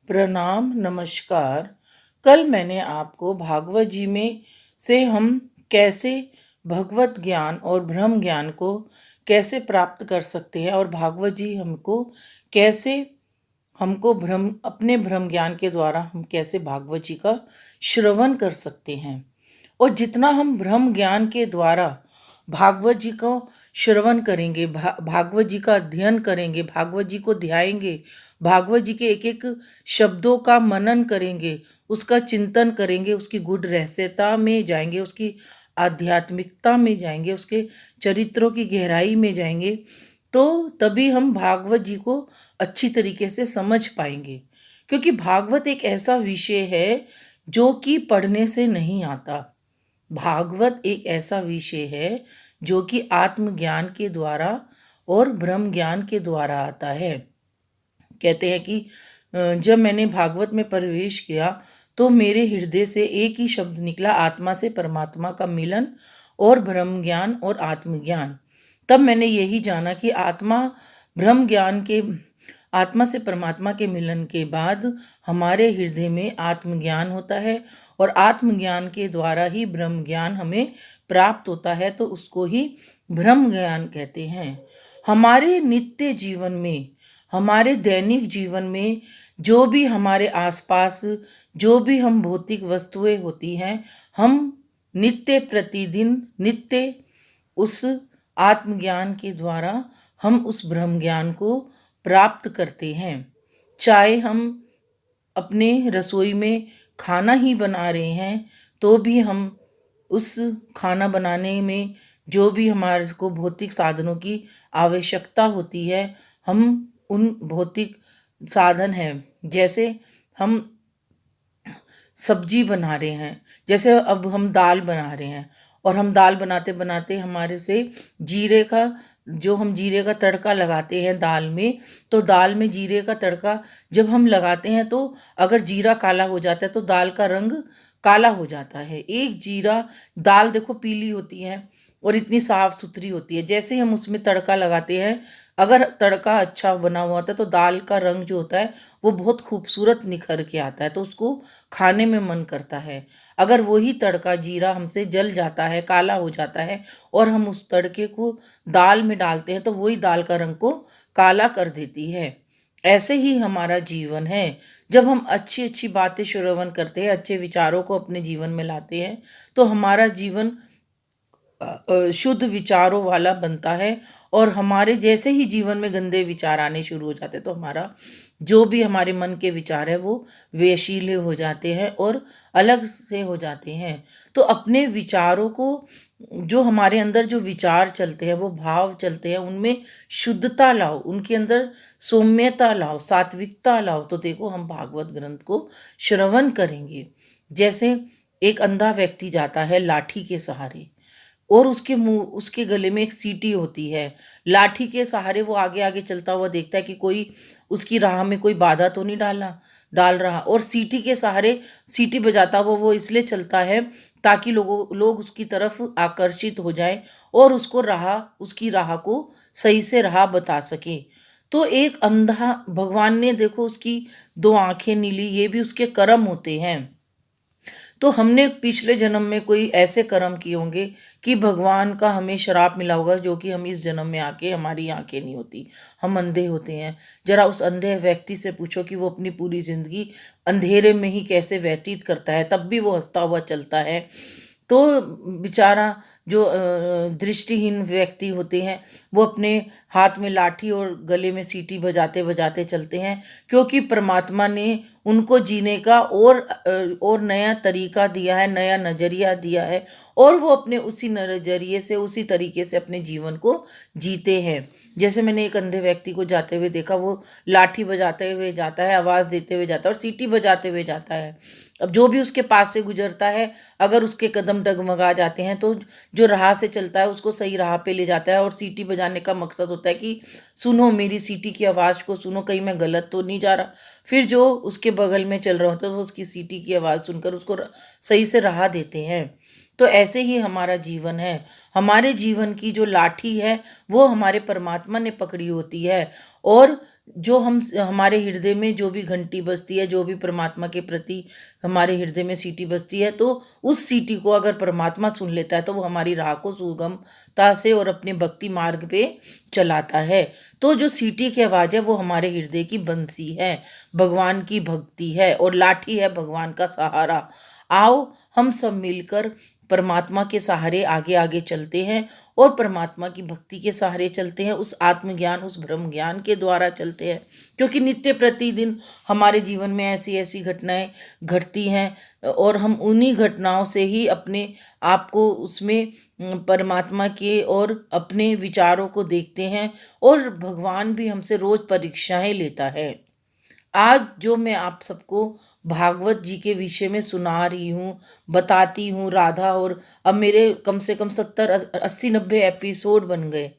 प्रणाम, नमस्कार। कल मैंने आपको भागवत जी में से हम कैसे भगवत ज्ञान और ब्रह्म ज्ञान को कैसे प्राप्त कर सकते हैं और भागवत जी कैसे हमको अपने ब्रह्म ज्ञान के द्वारा हम कैसे भागवत जी का श्रवण कर सकते हैं। और जितना हम ब्रह्म ज्ञान के द्वारा भागवत जी को श्रवण करेंगे, भागवत जी का अध्ययन करेंगे, भागवत जी को ध्याएंगे, भागवत जी के एक एक शब्दों का मनन करेंगे, उसका चिंतन करेंगे, उसकी गूढ़ रहस्यता में जाएंगे, उसकी आध्यात्मिकता में जाएंगे, उसके चरित्रों की गहराई में जाएंगे, तो तभी हम भागवत जी को अच्छी तरीके से समझ पाएंगे। क्योंकि भागवत एक ऐसा विषय है जो कि पढ़ने से नहीं आता। भागवत एक ऐसा विषय है जो कि आत्मज्ञान के द्वारा और ब्रह्म ज्ञान के द्वारा आता है। कहते हैं कि जब मैंने भागवत में प्रवेश किया तो मेरे हृदय से एक ही शब्द निकला, आत्मा से परमात्मा का मिलन और ब्रह्म ज्ञान और आत्मज्ञान। तब मैंने यही जाना कि आत्मा से परमात्मा के मिलन के बाद हमारे हृदय में आत्मज्ञान होता है और आत्मज्ञान के द्वारा ही ब्रह्म ज्ञान हमें प्राप्त होता है, तो उसको ही ब्रह्म ज्ञान कहते हैं। हमारे नित्य जीवन में, हमारे दैनिक जीवन में जो भी हमारे आसपास जो भी हम भौतिक वस्तुएं होती हैं, हम नित्य उस आत्मज्ञान के द्वारा हम उस ब्रह्म ज्ञान को प्राप्त करते हैं। चाहे हम अपने रसोई में खाना ही बना रहे हैं तो भी हम उस खाना बनाने में जो भी हमारे को भौतिक साधनों की आवश्यकता होती है, हम उन भौतिक साधन हैं, जैसे हम सब्जी बना रहे हैं, जैसे अब हम दाल बना रहे हैं और हम दाल बनाते बनाते हमारे से हम जीरे का तड़का लगाते हैं दाल में, तो दाल में जीरे का तड़का जब हम लगाते हैं तो अगर जीरा काला हो जाता है तो दाल का रंग काला हो जाता है। एक जीरा दाल देखो पीली होती है और इतनी साफ सुथरी होती है। जैसे ही हम उसमें तड़का लगाते हैं, अगर तड़का अच्छा बना हुआ होता है तो दाल का रंग जो होता है वो बहुत खूबसूरत निखर के आता है, तो उसको खाने में मन करता है। अगर वही तड़का जीरा हमसे जल जाता है, काला हो जाता है और हम उस तड़के को दाल में डालते हैं तो वही दाल का रंग को काला कर देती है। ऐसे ही हमारा जीवन है। जब हम अच्छी अच्छी बातें श्रवण करते हैं, अच्छे विचारों को अपने जीवन में लाते हैं, तो हमारा जीवन शुद्ध विचारों वाला बनता है। और हमारे जैसे ही जीवन में गंदे विचार आने शुरू हो जाते हैं तो हमारा जो भी हमारे मन के विचार है वो वेशीले हो जाते हैं और अलग से हो जाते हैं। तो अपने विचारों को, जो हमारे अंदर जो विचार चलते हैं, वो भाव चलते हैं, उनमें शुद्धता लाओ, उनके अंदर सौम्यता लाओ, सात्विकता लाओ, तो देखो हम भागवत ग्रंथ को श्रवण करेंगे। जैसे एक अंधा व्यक्ति जाता है लाठी के सहारे और उसके गले में एक सीटी होती है। लाठी के सहारे वो आगे आगे चलता हुआ देखता है कि कोई उसकी राह में कोई बाधा तो नहीं डाल रहा, और सीटी के सहारे सीटी बजाता हुआ वो इसलिए चलता है ताकि लोग उसकी तरफ आकर्षित हो जाएं और उसकी राह को सही से राह बता सके। तो एक अंधा, भगवान ने देखो उसकी दो आंखें नीली, ये भी उसके कर्म होते हैं। तो हमने पिछले जन्म में कोई ऐसे कर्म किए होंगे कि भगवान का हमें श्राप मिला होगा, जो कि हम इस जन्म में आके हमारी आंखें नहीं होती, हम अंधे होते हैं। जरा उस अंधे व्यक्ति से पूछो कि वो अपनी पूरी जिंदगी अंधेरे में ही कैसे व्यतीत करता है, तब भी वो हंसता हुआ चलता है। तो बेचारा जो दृष्टिहीन व्यक्ति होते हैं वो अपने हाथ में लाठी और गले में सीटी बजाते बजाते चलते हैं, क्योंकि परमात्मा ने उनको जीने का और नया तरीका दिया है, नया नज़रिया दिया है, और वो अपने उसी नज़रिए से, उसी तरीके से अपने जीवन को जीते हैं। जैसे मैंने एक अंधे व्यक्ति को जाते हुए देखा, वो लाठी बजाते हुए जाता है, आवाज़ देते हुए जाता है और सीटी बजाते हुए जाता है। अब जो भी उसके पास से गुजरता है, अगर उसके कदम डगमगा जाते हैं तो जो राह से चलता है उसको सही राह पे ले जाता है। और सीटी बजाने का मकसद होता है कि सुनो, मेरी सीटी की आवाज़ को सुनो, कहीं मैं गलत तो नहीं जा रहा। फिर जो उसके बगल में चल रहा होता है वो उसकी सीटी की आवाज़ सुनकर उसको सही से राह देते हैं। तो ऐसे ही हमारा जीवन है। हमारे जीवन की जो लाठी है वो हमारे परमात्मा ने पकड़ी होती है, और जो हम हमारे हृदय में जो भी घंटी बजती है, जो भी परमात्मा के प्रति हमारे हृदय में सीटी बजती है, तो उस सीटी को अगर परमात्मा सुन लेता है तो वो हमारी राह को सुगमता से और अपने भक्ति मार्ग पे चलाता है। तो जो सीटी की आवाज़ है वो हमारे हृदय की बंसी है, भगवान की भक्ति है और लाठी है भगवान का सहारा। आओ हम सब मिलकर परमात्मा के सहारे आगे आगे चलते हैं और परमात्मा की भक्ति के सहारे चलते हैं, उस आत्मज्ञान, उस ब्रह्म ज्ञान के द्वारा चलते हैं। क्योंकि नित्य प्रतिदिन हमारे जीवन में ऐसी ऐसी घटनाएं घटती हैं और हम उन्हीं घटनाओं से ही अपने आप को उसमें परमात्मा के और अपने विचारों को देखते हैं और भगवान भी हमसे रोज़ परीक्षाएं लेता है। आज जो मैं आप सबको भागवत जी के विषय में सुना रही हूँ, बताती हूँ राधा, और अब मेरे कम से कम 70-80-90 एपिसोड बन गए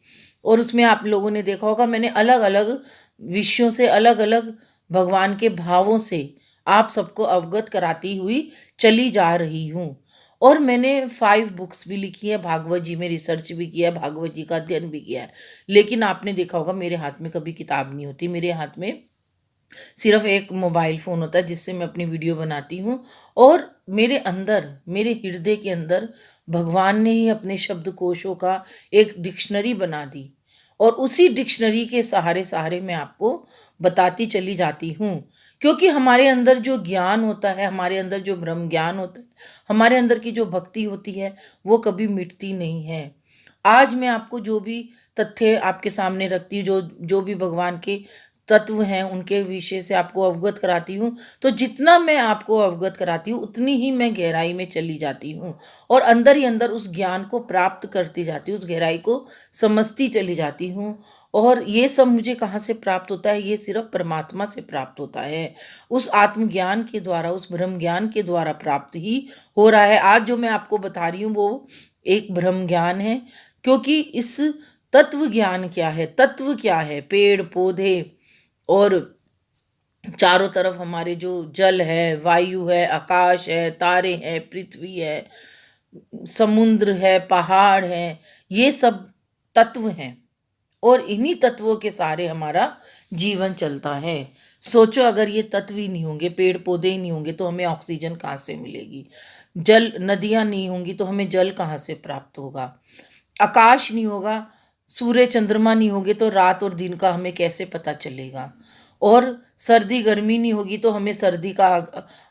और उसमें आप लोगों ने देखा होगा मैंने अलग अलग विषयों से, अलग अलग भगवान के भावों से आप सबको अवगत कराती हुई चली जा रही हूँ। और मैंने 5 बुक्स भी लिखी है, भागवत जी में रिसर्च भी किया है, भागवत जी का अध्ययन भी किया है। लेकिन आपने देखा होगा मेरे हाथ में कभी किताब नहीं होती, मेरे हाथ में सिर्फ एक मोबाइल फ़ोन होता है जिससे मैं अपनी वीडियो बनाती हूँ। और मेरे अंदर, मेरे हृदय के अंदर भगवान ने ही अपने शब्दकोशों का एक डिक्शनरी बना दी और उसी डिक्शनरी के सहारे सहारे मैं आपको बताती चली जाती हूँ। क्योंकि हमारे अंदर जो ज्ञान होता है, हमारे अंदर जो ब्रह्म ज्ञान होता है, हमारे अंदर की जो भक्ति होती है वो कभी मिटती नहीं है। आज मैं आपको जो भी तथ्य आपके सामने रखती हूँ, जो जो भी भगवान के तत्व हैं उनके विषय से आपको अवगत कराती हूँ, तो जितना मैं आपको अवगत कराती हूँ उतनी ही मैं गहराई में चली जाती हूँ और अंदर ही अंदर उस ज्ञान को प्राप्त करती जाती हूँ, उस गहराई को समझती चली जाती हूँ। और ये सब मुझे कहाँ से प्राप्त होता है? ये सिर्फ परमात्मा से प्राप्त होता है, उस आत्मज्ञान के द्वारा, उस ब्रह्म ज्ञान के द्वारा प्राप्त ही हो रहा है। आज जो मैं आपको बता रही हूँ वो एक ब्रह्म ज्ञान है। क्योंकि इस तत्व ज्ञान क्या है, तत्व क्या है, पेड़ पौधे और चारों तरफ हमारे जो जल है, वायु है, आकाश है, तारे हैं, पृथ्वी है, समुद्र है, पहाड़ है, ये सब तत्व हैं और इन्हीं तत्वों के सहारे हमारा जीवन चलता है। सोचो अगर ये तत्व ही नहीं होंगे, पेड़ पौधे ही नहीं होंगे तो हमें ऑक्सीजन कहाँ से मिलेगी? जल, नदियाँ नहीं होंगी तो हमें जल कहाँ से प्राप्त होगा? आकाश नहीं होगा, सूर्य चंद्रमा नहीं होंगे तो रात और दिन का हमें कैसे पता चलेगा? और सर्दी गर्मी नहीं होगी तो हमें सर्दी का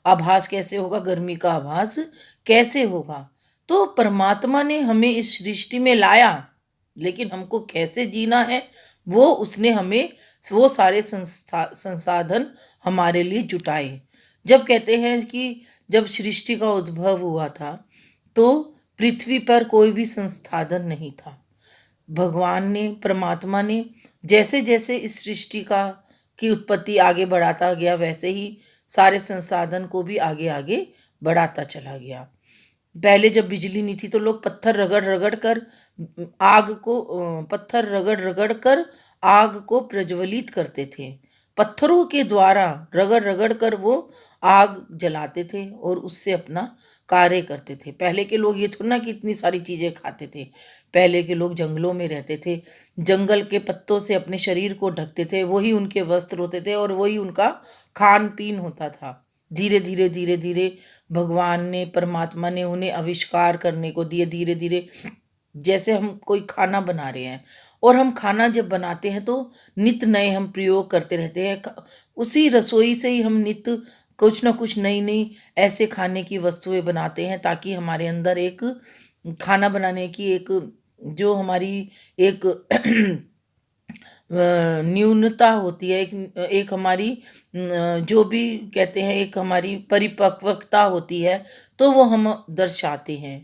आभास कैसे होगा, गर्मी का आभास कैसे होगा? तो परमात्मा ने हमें इस सृष्टि में लाया, लेकिन हमको कैसे जीना है वो उसने हमें वो सारे संसाधन हमारे लिए जुटाए। जब कहते हैं कि जब सृष्टि का उद्भव हुआ था तो पृथ्वी पर कोई भी संसाधन नहीं था। भगवान ने, परमात्मा ने जैसे जैसे इस सृष्टि का की उत्पत्ति आगे बढ़ाता गया वैसे ही सारे संसाधन को भी आगे आगे बढ़ाता चला गया। पहले जब बिजली नहीं थी तो लोग पत्थर रगड़ रगड़ कर आग को पत्थर रगड़ रगड़ कर आग को प्रज्वलित करते थे। पत्थरों के द्वारा रगड़ रगड़ कर वो आग जलाते थे और उससे अपना कार्य करते थे। पहले के लोग ये थोड़ा ना कि इतनी सारी चीज़ें खाते थे। पहले के लोग जंगलों में रहते थे, जंगल के पत्तों से अपने शरीर को ढकते थे, वही उनके वस्त्र होते थे और वही उनका खान पीन होता था। धीरे धीरे धीरे धीरे भगवान ने, परमात्मा ने उन्हें आविष्कार करने को दिए। धीरे धीरे जैसे हम कोई खाना बना रहे हैं और हम खाना जब बनाते हैं तो नित नए हम प्रयोग करते रहते हैं। उसी रसोई से ही हम नित कुछ ना कुछ नई नई ऐसे खाने की वस्तुएं बनाते हैं ताकि हमारे अंदर एक खाना बनाने की एक जो हमारी एक न्यूनता होती है, एक एक हमारी जो भी कहते हैं एक हमारी परिपक्वता होती है, तो वो हम दर्शाते हैं।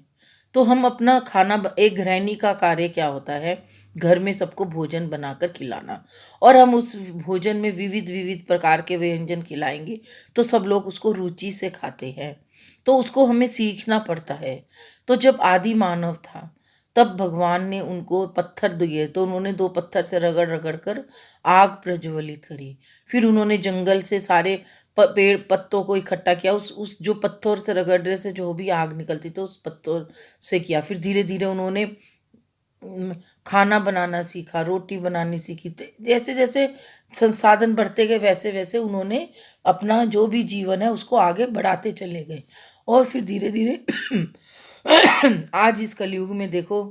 तो हम अपना खाना एक गृहिणी का कार्य क्या होता है? घर में सबको भोजन बनाकर खिलाना और हम उस भोजन में विविध विविध प्रकार के व्यंजन खिलाएंगे तो सब लोग उसको रुचि से खाते हैं। तो उसको हमें सीखना पड़ता है। तो जब आदि मानव था तब भगवान ने उनको पत्थर दिए तो उन्होंने 2 पत्थर से रगड़ रगड़ कर आग प्रज्वलित करी। फिर उन्होंने जंगल से सारे पेड़ पत्तों को इकट्ठा किया, उस जो पत्थर से रगड़ने से जो भी आग निकलती तो उस पत्थर से किया। फिर धीरे धीरे उन्होंने खाना बनाना सीखा, रोटी बनानी सीखी। जैसे जैसे संसाधन बढ़ते गए वैसे वैसे उन्होंने अपना जो भी जीवन है उसको आगे बढ़ाते चले गए। और फिर धीरे धीरे आज इस कलयुग में देखो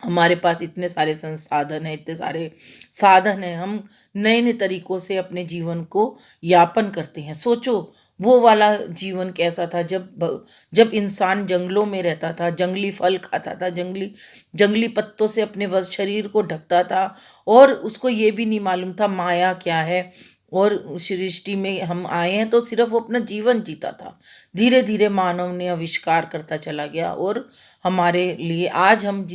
हमारे पास इतने सारे संसाधन हैं, इतने सारे साधन हैं, हम नए नए तरीकों से अपने जीवन को यापन करते हैं। सोचो वो वाला जीवन कैसा था जब इंसान जंगलों में रहता था, जंगली फल खाता था, जंगली जंगली पत्तों से अपने शरीर को ढकता था, और उसको ये भी नहीं मालूम था माया क्या है। और सृष्टि में हम आए हैं तो सिर्फ वो अपना जीवन जीता था। धीरे धीरे मानव ने आविष्कार करता चला गया, और हमारे लिए आज हम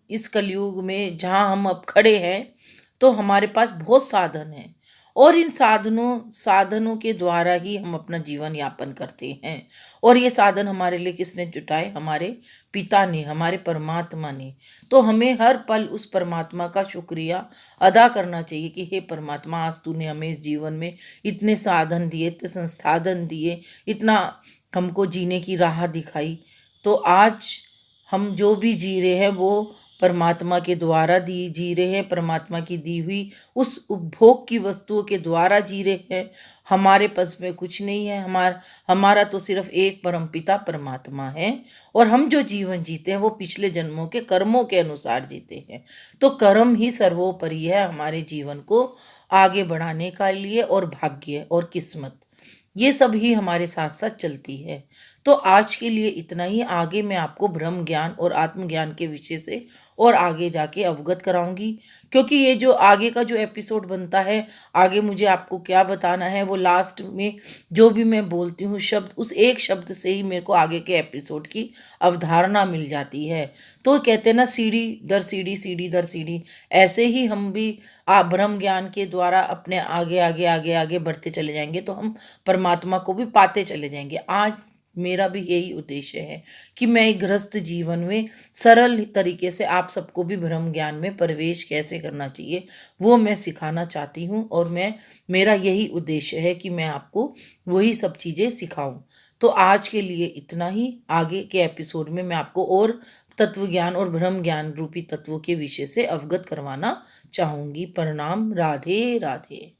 इस कलयुग में जहाँ हम अब खड़े हैं, तो हमारे पास बहुत साधन हैं, और इन साधनों के द्वारा ही हम अपना जीवन यापन करते हैं। और ये साधन हमारे लिए किसने जुटाए? हमारे पिता ने, हमारे परमात्मा ने। तो हमें हर पल उस परमात्मा का शुक्रिया अदा करना चाहिए कि हे परमात्मा, आज तूने हमें इस जीवन में इतने साधन दिए, इतने संसाधन दिए, इतना हमको जीने की राह दिखाई। तो आज हम जो भी जी रहे हैं वो परमात्मा के द्वारा जी रहे हैं, परमात्मा की दी हुई उस उपभोग की वस्तुओं के द्वारा जी रहे हैं। हमारे पास में कुछ नहीं है, हमारा तो सिर्फ एक परमपिता परमात्मा है, और हम जो जीवन जीते हैं वो पिछले जन्मों के कर्मों के अनुसार जीते हैं। तो कर्म ही सर्वोपरि है हमारे जीवन को आगे बढ़ाने का लिए, और भाग्य और किस्मत ये सब ही हमारे साथ साथ चलती है। तो आज के लिए इतना ही। आगे मैं आपको ब्रह्म ज्ञान और आत्मज्ञान के विषय से और आगे जाके अवगत कराऊंगी, क्योंकि ये जो आगे का जो एपिसोड बनता है, आगे मुझे आपको क्या बताना है, वो लास्ट में जो भी मैं बोलती हूँ शब्द, उस एक शब्द से ही मेरे को आगे के एपिसोड की अवधारणा मिल जाती है। तो कहते हैं ना, सीढ़ी दर सीढ़ी, सीढ़ी दर सीढ़ी, ऐसे ही हम भी ब्रह्म ज्ञान के द्वारा अपने आगे आगे आगे आगे बढ़ते चले जाएंगे, तो हम परमात्मा को भी पाते चले जाएंगे। आज मेरा भी यही उद्देश्य है कि मैं एक गृहस्थ जीवन में सरल तरीके से आप सबको भी ब्रह्म ज्ञान में प्रवेश कैसे करना चाहिए वो मैं सिखाना चाहती हूँ, और मेरा यही उद्देश्य है कि मैं आपको वही सब चीज़ें सिखाऊं। तो आज के लिए इतना ही। आगे के एपिसोड में मैं आपको और तत्व ज्ञान और ब्रह्म ज्ञान रूपी तत्वों के विषय से अवगत करवाना चाहूँगी। प्रणाम। राधे राधे।